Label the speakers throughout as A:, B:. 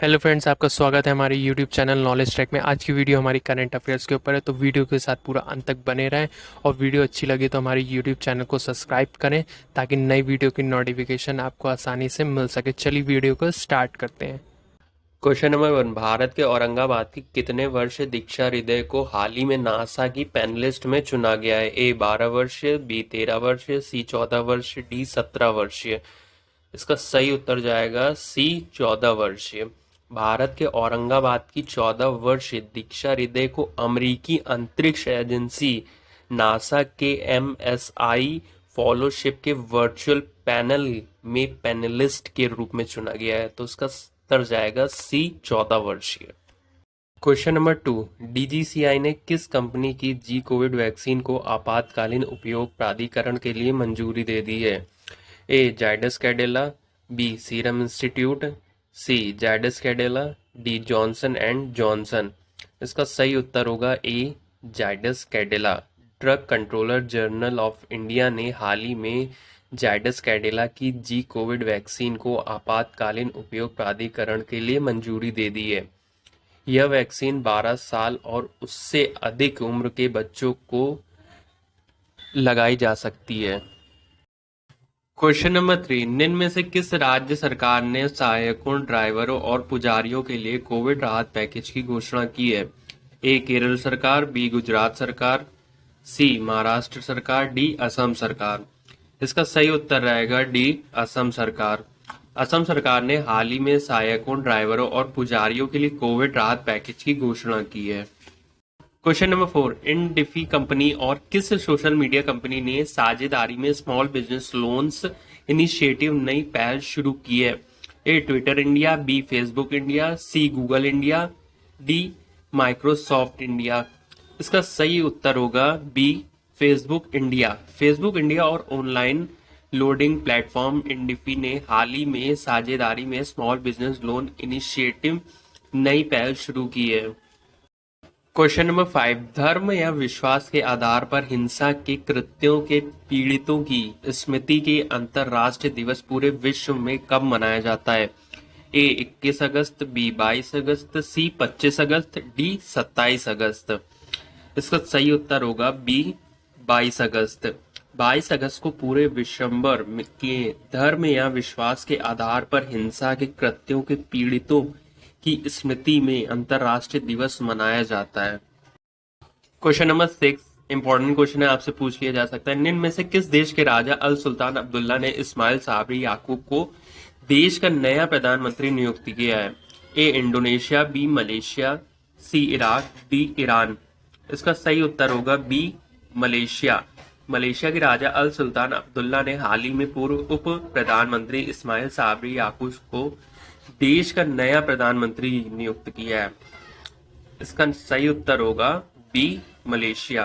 A: Hello friends, आपका स्वागत है हमारे यूट्यूब चैनल नॉलेज ट्रैक में। आज की वीडियो हमारी करंट अफेयर्स के ऊपर है, तो वीडियो के साथ पूरा अंत तक बने रहें। और वीडियो अच्छी लगे तो हमारे यूट्यूब चैनल को सब्सक्राइब करें ताकि नई वीडियो की नोटिफिकेशन आपको आसानी से मिल सके। चलिए वीडियो को स्टार्ट करते हैं।
B: Question number 1। भारत के औरंगाबाद की कितने वर्षीय दीक्षा हृदय को हाल ही में नासा की पैनलिस्ट में चुना गया है? ए 12 वर्षीय, बी 13 वर्षीय, सी 14 वर्षीय, डी 17 वर्षीय। इसका सही उत्तर जाएगा सी 14 वर्षीय। भारत के औरंगाबाद की 14 वर्षीय दीक्षा हृदय को अमेरिकी अंतरिक्ष एजेंसी नासा के MSI फॉलोशिप के वर्चुअल पैनल में पैनलिस्ट के रूप में चुना गया है, तो उसका उत्तर जाएगा सी 14 वर्षीय। Question number 2। DGCI ने किस कंपनी की जी कोविड वैक्सीन को आपातकालीन उपयोग प्राधिकरण के लिए मंजूरी दे दी है? A Zydus Cadila, B serum institute, C Zydus Cadila, D Johnson and Johnson. इसका सही उत्तर होगा A Zydus Cadila. Drug controller general of India ने हाल ही में जायडस कैडिला की जी कोविड वैक्सीन को आपातकालीन उपयोग प्राधिकरण के लिए मंजूरी दे दी है। यह वैक्सीन 12 साल और उससे अधिक उम्र के बच्चों को लगाई जा सकती है। Question number 3। निम्न में से किस राज्य सरकार ने सहायकों, ड्राइवरों और पुजारियों के लिए कोविड राहत पैकेज की घोषणा की है? ए केरल सरकार, बी गुजरात सरकार, सी महाराष्ट्र सरकार, डी असम सरकार। इसका सही उत्तर रहेगा डी असम सरकार। असम सरकार ने हाल ही में सहायकों, ड्राइवरों और पुजारियों के लिए कोविड राहत पैकेज की घोषणा की है। Question number 4। इंडिफी कंपनी और किस सोशल मीडिया कंपनी ने साझेदारी में स्मॉल बिजनेस लोन्स इनिशिएटिव नई पहल शुरू की है? A Twitter India, B Facebook India, C Google India, D Microsoft India. इसका सही उत्तर होगा B Facebook India. Facebook India और ऑनलाइन लोडिंग प्लेटफॉर्म इंडिफी ने हाल ही में साझेदारी में स्मॉल बिजनेस लोन इनिशिएटिव नई पहल शुरू की है। Question number 5। धर्म या विश्वास के आधार पर हिंसा के कृत्यों के पीड़ितों की स्मृति के अंतर्राष्ट्रीय दिवस पूरे विश्व में कब मनाया जाता है? ए 21 अगस्त, बी 22 अगस्त, सी 25 अगस्त, डी 27 अगस्त। इसका सही उत्तर होगा बी 22 अगस्त। 22 अगस्त को पूरे विश्वभर के धर्म या विश्वास के आधार पर हिंसा के कृत्यों के पीड़ितों की स्मृति में अंतर्राष्ट्रीय दिवस मनाया जाता है। क्वेश्चन नंबर 6 इंपॉर्टेंट क्वेश्चन है, आपसे पूछ लिया जा सकता है। निम्न में से किस देश के राजा अल सुल्तान अब्दुल्ला ने इस्माइल साबरी याकूब को देश का नया प्रधानमंत्री नियुक्त किया है? ए इंडोनेशिया, बी मलेशिया, सी इराक, डी ईरान। इसका सही उत्तर होगा बी मलेशिया। मलेशिया के राजा अल सुल्तान अब्दुल्ला ने हाल ही में पूर्व उप प्रधानमंत्री इस्माइल साबरी याकूब को देश का नया प्रधानमंत्री नियुक्त किया है। इसका सही उत्तर होगा बी मलेशिया।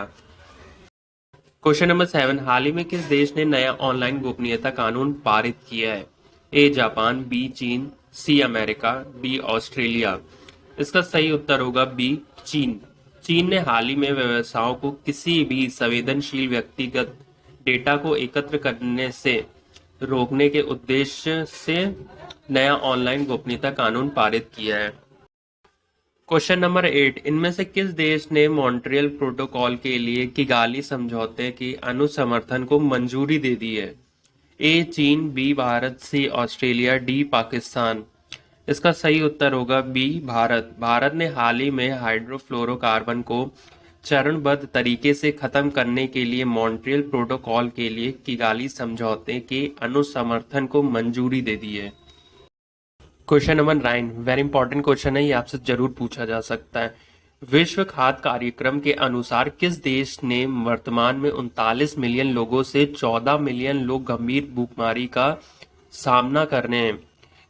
B: Question number 7। हाल ही में किस देश ने नया ऑनलाइन गोपनीयता कानून पारित किया है? ए जापान, बी चीन, सी अमेरिका, डी ऑस्ट्रेलिया। इसका सही उत्तर होगा बी चीन। चीन ने हाल ही में व्यवसायों को किसी भी संवेदनशील व्यक्तिगत डेटा को एकत्र करने से रोकने के उद्देश्य से नया ऑनलाइन गोपनीयता कानून पारित किया है। Question number 8। इनमें से किस देश ने मॉन्ट्रियल प्रोटोकॉल के लिए किगाली समझौते के अनुसमर्थन को मंजूरी दे दी है? ए चीन, बी भारत, सी ऑस्ट्रेलिया, डी पाकिस्तान। इसका सही उत्तर होगा बी भारत। भारत ने हाल ही में हाइड्रोफ्लोरोकार्बन को चरणबद्ध तरीके से खत्म करने के लिए मॉन्ट्रियल प्रोटोकॉल के लिए किगाली समझौते के अनुसमर्थन को मंजूरी दे दी है। Question number 9 very important question है, ये आपसे जरूर पूछा जा सकता है। विश्व खाद्य कार्यक्रम के अनुसार किस देश ने वर्तमान में 39 मिलियन लोगों से 14 मिलियन लोग गंभीर भूखमरी का सामना कर रहे हैं?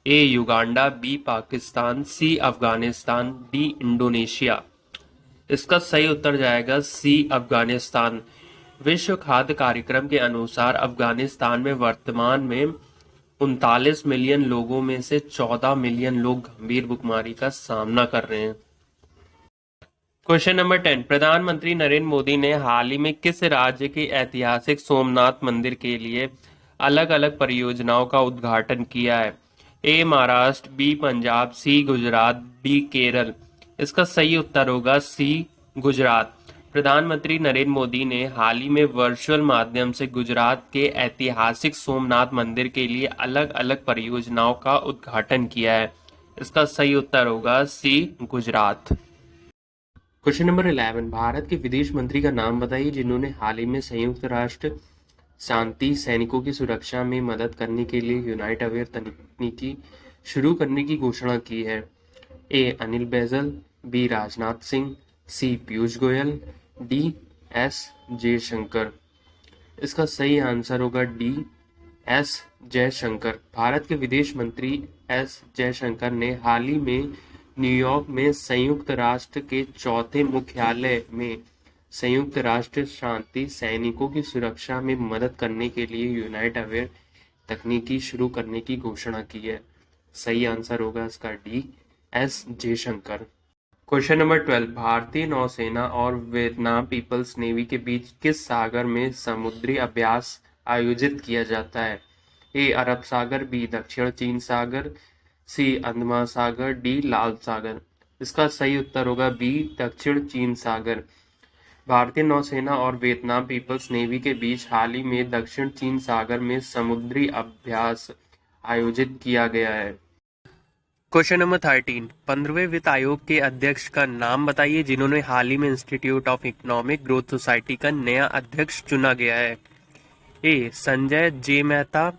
B: ए युगांडा, बी पाकिस्तान, सी अफगानिस्तान, डी इंडोनेशिया। इसका सही उत्तर जाएगा सी अफगानिस्तान। विश्व खाद्य कार्यक्रम के अनुसार अफगानिस्तान में वर्तमान में 39 मिलियन लोगों में से 14 मिलियन लोग गंभीर भूखमरी का सामना कर रहे हैं। Question number 10। प्रधानमंत्री नरेंद्र मोदी ने हाल ही में किस राज्य के ऐतिहासिक सोमनाथ मंदिर के लिए अलग अलग परियोजनाओं का उद्घाटन किया है? ए महाराष्ट्र, बी पंजाब, सी गुजरात, डी केरल। इसका सही उत्तर होगा सी गुजरात। प्रधानमंत्री नरेंद्र मोदी ने हाल ही में वर्चुअल माध्यम से गुजरात के ऐतिहासिक सोमनाथ मंदिर के लिए अलग अलग परियोजनाओं का उद्घाटन किया है। इसका सही उत्तर होगा सी गुजरात। क्वेश्चन नंबर 11, भारत के विदेश मंत्री का नाम बताइए जिन्होंने हाल ही में संयुक्त राष्ट्र शांति सैनिकों की सुरक्षा में मदद करने के लिए यूनाइट अवेयर तकनीकी शुरू करने की घोषणा की है। ए अनिल बैजल, बी राजनाथ सिंह, सी पीयूष गोयल, डी एस जयशंकर। इसका सही आंसर होगा डी एस जयशंकर। भारत के विदेश मंत्री एस जयशंकर ने हाल ही में न्यूयॉर्क में संयुक्त राष्ट्र के चौथे मुख्यालय में संयुक्त राष्ट्र शांति सैनिकों की सुरक्षा में मदद करने के लिए यूनाइट अवेयर तकनीकी शुरू करने की घोषणा की है। सही आंसर होगा इसका D S Jaishankar. Question number 12, भारतीय नौसेना और वियतनाम पीपल्स नेवी के बीच किस सागर में समुद्री अभ्यास आयोजित किया जाता है? ए अरब सागर, बी दक्षिण चीन सागर, सी अंडमान सागर, डी लाल सागर। इसका सही उत्तर होगा बी दक्षिण चीन सागर। भारतीय नौसेना और वियतनाम पीपल्स नेवी के बीच हाल ही में दक्षिण चीन सागर में समुद्री अभ्यास आयोजित किया गया है। क्वेश्चन नंबर 13, 15वें वित्त आयोग के अध्यक्ष का नाम बताइए जिन्होंने हाल ही में institute of economic growth society का नया अध्यक्ष चुना गया है। ए संजय जे मेहता,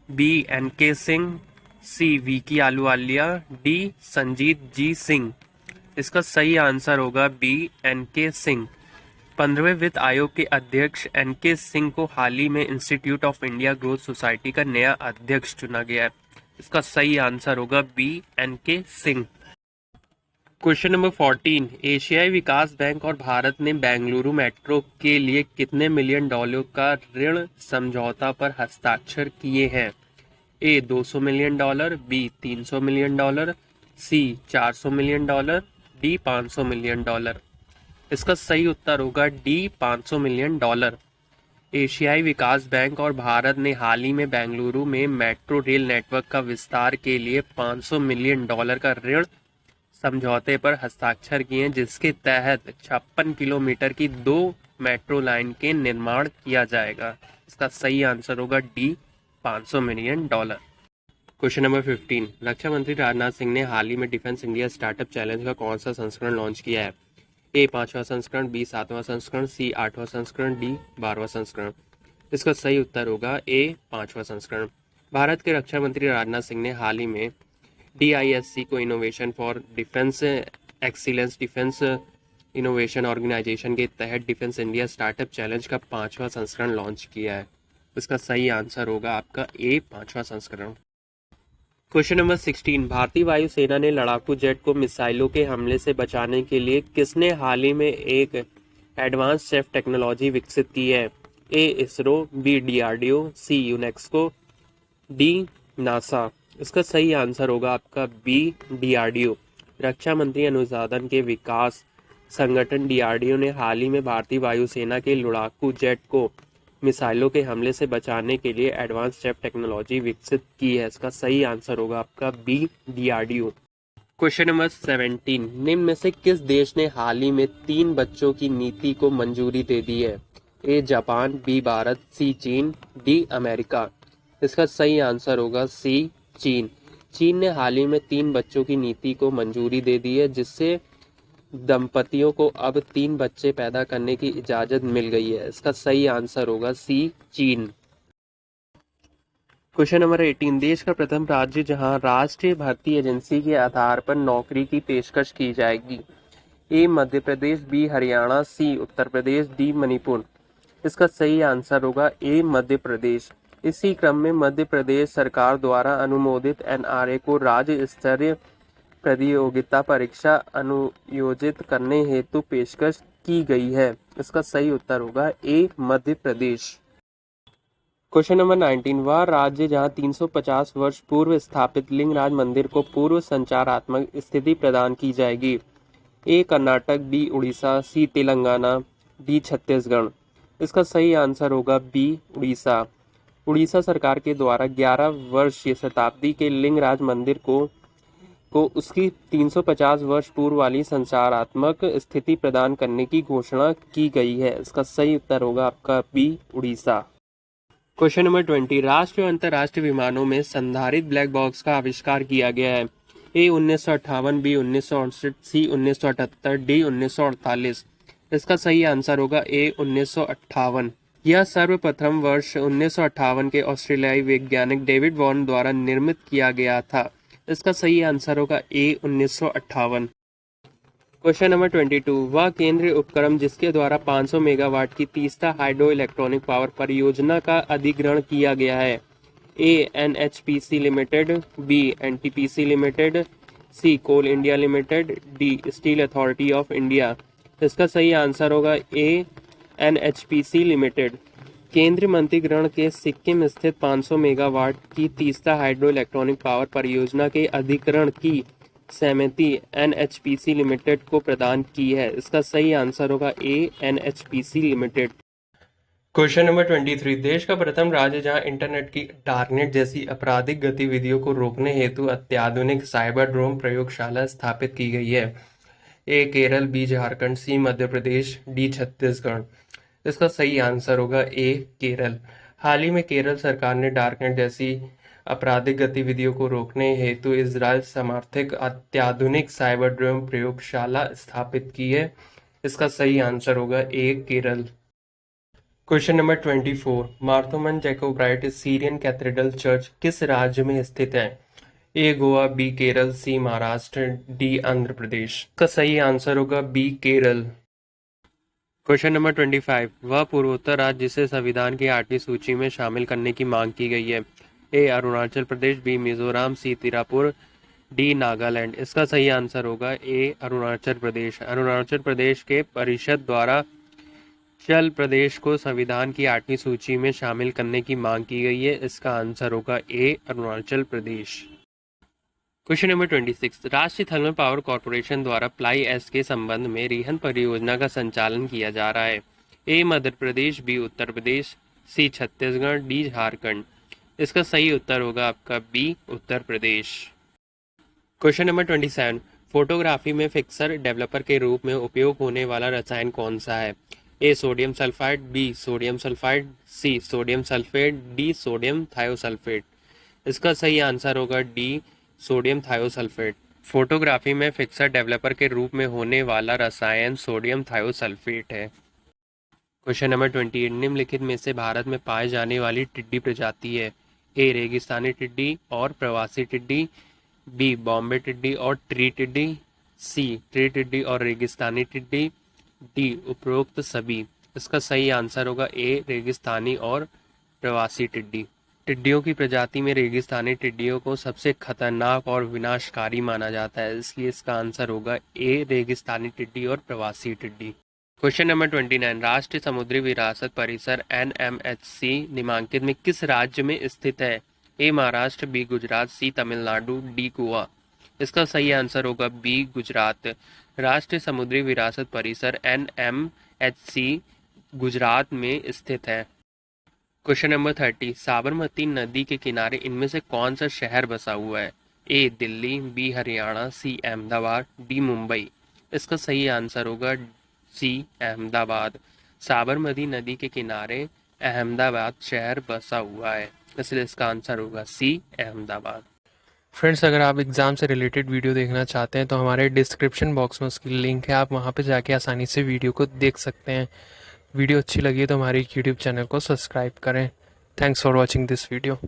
B: बी एन के सिंह, सी वीकी आलूवालिया, डी संजीत जी सिंह। इसका सही आंसर होगा बी एन के सिंह। 15वें वित्त आयोग के अध्यक्ष एन के सिंह को हाल ही में institute of India growth society का नया अध्यक्ष चुना गया है। इसका सही आंसर होगा बी एन के सिंह। क्वेश्चन नंबर 14, एशियाई विकास बैंक और भारत ने बेंगलुरु मेट्रो के लिए कितने मिलियन डॉलर का ऋण समझौता पर हस्ताक्षर किए हैं? A 200 million dollar, B 300 million dollar, C 400 million dollar, D 500 million dollar. इसका सही उत्तर होगा डी 500 मिलियन डॉलर। एशियाई विकास बैंक और भारत ने हाल ही में बेंगलुरु में मेट्रो रेल नेटवर्क का विस्तार के लिए 500 मिलियन डॉलर का ऋण समझौते पर हस्ताक्षर किए हैं, जिसके तहत 56 किलोमीटर की 2 मेट्रो लाइन के निर्माण किया जाएगा। इसका सही आंसर होगा D 500 million dollar. Question number 15, रक्षा मंत्री राजनाथ सिंह ने हाल ही में डिफेंस इंडिया स्टार्टअप चैलेंज का कौन सा संस्करण लॉन्च किया है? ए 5वां संस्करण, बी 7वां संस्करण, सी 8वां संस्करण, डी 12वां संस्करण। इसका सही उत्तर होगा ए 5वां संस्करण। भारत के रक्षा मंत्री राजनाथ सिंह ने हाल ही में DISC को innovation for defence excellence defence innovation organisation के तहत डिफेंस इंडिया स्टार्टअप चैलेंज का 5वां संस्करण लॉन्च किया है। इसका सही आंसर होगा आपका ए 5वां संस्करण। क्वेश्चन नंबर 16, भारतीय वायुसेना ने लड़ाकू जेट को मिसाइलों के हमले से बचाने के लिए किसने हाल ही में एक एडवांस सेफ टेक्नोलॉजी विकसित की है? ए इसरो, बी DRDO, सी यूनेस्को, डी नासा। इसका सही आंसर होगा आपका बी DRDO। रक्षा मंत्री अनुसंधान के विकास संगठन DRDO ने हाल ही में भारतीय वायुसेना के लड़ाकू जेट को मिसाइलों के हमले से बचाने के लिए एडवांस सेफ टेक्नोलॉजी विकसित की है। इसका सही आंसर होगा आपका बी DRDO। क्वेश्चन नंबर 17, निम्न में से किस देश ने हाल ही में 3 बच्चों की नीति को मंजूरी दे दी है? ए जापान, बी भारत, सी चीन, डी अमेरिका। इसका सही आंसर होगा सी चीन। चीन ने हाल ही में 3 बच्चों की नीति को मंजूरी दे दी है, जिससे दंपतियों को अब 3 बच्चे पैदा करने की इजाजत मिल गई है। इसका सही आंसर होगा सी चीन। क्वेश्चन नंबर 18, देश का प्रथम राज्य जहां राष्ट्रीय भर्ती एजेंसी के आधार पर नौकरी की पेशकश की जाएगी। ए मध्य प्रदेश, बी हरियाणा, सी उत्तर प्रदेश, डी मणिपुर। इसका सही आंसर होगा ए मध्य प्रदेश। इसी क्रम में मध्य प्रदेश सरकार द्वारा अनुमोदित NRA को राज्य स्तरीय प्रतियोगिता परीक्षा अनुयोजित करने हेतु पेशकश की गई है। इसका सही उत्तर होगा ए मध्य प्रदेश। क्वेश्चन नंबर 19, वह राज्य जहां 350 वर्ष पूर्व स्थापित लिंगराज मंदिर को पूर्व संचारात्मक स्थिति प्रदान की जाएगी। ए कर्नाटक, बी उड़ीसा, सी तेलंगाना, डी छत्तीसगढ़। इसका सही आंसर होगा बी उड़ीसा। उड़ीसा सरकार के द्वारा 11 वर्षीय शताब्दी के लिंगराज मंदिर को उसकी 350 वर्ष पूर्व वाली संचारात्मक स्थिति प्रदान करने की घोषणा की गई है। इसका सही उत्तर होगा आपका बी, उड़ीसा। क्वेश्चन नंबर 20, राष्ट्रीय और अंतर्राष्ट्रीय विमानों में संधारित ब्लैक बॉक्स का आविष्कार किया गया है। ए 1958, बी 1968, सी 1978, डी 1948। इसका सही आंसर होगा ए 1958। यह सर्वप्रथम वर्ष 1958 के ऑस्ट्रेलियाई वैज्ञानिक डेविड वॉर्न द्वारा निर्मित किया गया था। इसका सही आंसर होगा ए 1958। क्वेश्चन नंबर 22, वह केंद्रीय उपक्रम जिसके द्वारा 500 मेगावाट की तीस्ता हाइड्रो इलेक्ट्रॉनिक पावर परियोजना का अधिग्रहण किया गया है। A NHPC limited, B NTPC limited, C coal India limited, D steel authority of India. इसका सही आंसर होगा ए एनएचपीसी लिमिटेड। केंद्रीय मंत्रिगण के सिक्किम स्थित 500 मेगावाट की तीस्ता हाइड्रो इलेक्ट्रॉनिक पावर परियोजना के अधिग्रहण की सहमति एनएचपीसी लिमिटेड को प्रदान की है। इसका सही आंसर होगा ए एनएचपीसी लिमिटेड। क्वेश्चन नंबर 23, देश का प्रथम राज्य जहां इंटरनेट की डार्कनेट जैसी आपराधिक गतिविधियों को रोकने हेतु अत्याधुनिक साइबर ड्रोन प्रयोगशाला स्थापित की गई है। ए केरल, बी झारखंड, सी मध्य प्रदेश, डी छत्तीसगढ़। इसका सही आंसर होगा ए केरल। हाल ही में केरल सरकार ने डार्कनेट जैसी आपराधिक गतिविधियों को रोकने हेतु इजराइल समर्थित अत्याधुनिक साइबर ड्रोन प्रयोगशाला स्थापित की है। इसका सही आंसर होगा A Kerala. Question number 24, Marthoman Jacobite Syrian cathedral church किस राज्य में स्थित है? A Goa, B Kerala, C Maharashtra, D Andhra Pradesh. इसका सही आंसर होगा बी केरल। क्वेश्चन नंबर 25, वह पूर्वोत्तर राज्य जिसे संविधान की 8वीं सूची में शामिल करने की मांग की गई है। ए अरुणाचल प्रदेश, बी मिजोरम, सी त्रिपुरा, डी नागालैंड। इसका सही आंसर होगा ए अरुणाचल प्रदेश। अरुणाचल प्रदेश के परिषद द्वारा चल प्रदेश को संविधान की 8वीं सूची में शामिल करने की मांग की गई है। इसका आंसर होगा ए अरुणाचल प्रदेश। क्वेश्चन नंबर 26, राष्ट्रीय थर्मल पावर कॉर्पोरेशन द्वारा फ्लाई ऐश के संबंध में रिहन परियोजना का संचालन किया जा रहा है। ए मध्य प्रदेश, बी उत्तर प्रदेश, सी छत्तीसगढ़, डी झारखंड। इसका सही उत्तर होगा आपका B Uttar Pradesh. Question number 27, photography में फिक्सर डेवलपर के रूप में उपयोग होने वाला रसायन कौन सा है? A sodium sulphide, B sodium sulphide, C sodium sulphate, D sodium thiosulphate. इसका सही आंसर होगा डी सोडियम थायोसल्फेट। फोटोग्राफी में फिक्सर डेवलपर के रूप में होने वाला रसायन सोडियम थायोसल्फेट है। क्वेश्चन नंबर 28, निम्नलिखित में से भारत में पाए जाने वाली टिड्डी प्रजाति है। ए रेगिस्तानी टिड्डी और प्रवासी टिड्डी, बी बॉम्बे टिड्डी और ट्री टिड्डी, सी ट्री टिड्डी और रेगिस्तानी टिड्डी, डी उपरोक्त सभी। इसका सही आंसर होगा ए रेगिस्तानी और प्रवासी टिड्डी। टिड्डियों की प्रजाति में रेगिस्तानी टिड्डियों को सबसे खतरनाक और विनाशकारी माना जाता है, इसलिए इसका आंसर होगा ए रेगिस्तानी टिड्डी और प्रवासी टिड्डी। क्वेश्चन नंबर 29, राष्ट्रीय समुद्री विरासत परिसर एनएमएचसी निम्नलिखित में किस राज्य में स्थित है? ए महाराष्ट्र, बी गुजरात, सी तमिलनाडु, डी गोवा। इसका सही आंसर होगा बी गुजरात। राष्ट्रीय समुद्री विरासत परिसर एनएमएचसी गुजरात में स्थित है। क्वेश्चन नंबर 30, साबरमती नदी के किनारे इनमें से कौन सा शहर बसा हुआ है? ए दिल्ली, बी हरियाणा, सी अहमदाबाद, डी मुंबई। इसका सही आंसर होगा सी अहमदाबाद। साबरमती नदी के किनारे अहमदाबाद शहर बसा हुआ है, इसलिए इसका आंसर होगा सी अहमदाबाद।
A: फ्रेंड्स, अगर आप एग्ज़ाम से रिलेटेड वीडियो देखना चाहते हैं तो हमारे डिस्क्रिप्शन बॉक्स में उसकी लिंक है, आप वहां पे जाके आसानी से वीडियो को देख सकते हैं। वीडियो अच्छी लगी तो हमारे यूट्यूब चैनल को सब्सक्राइब करें। Thanks for watching this video.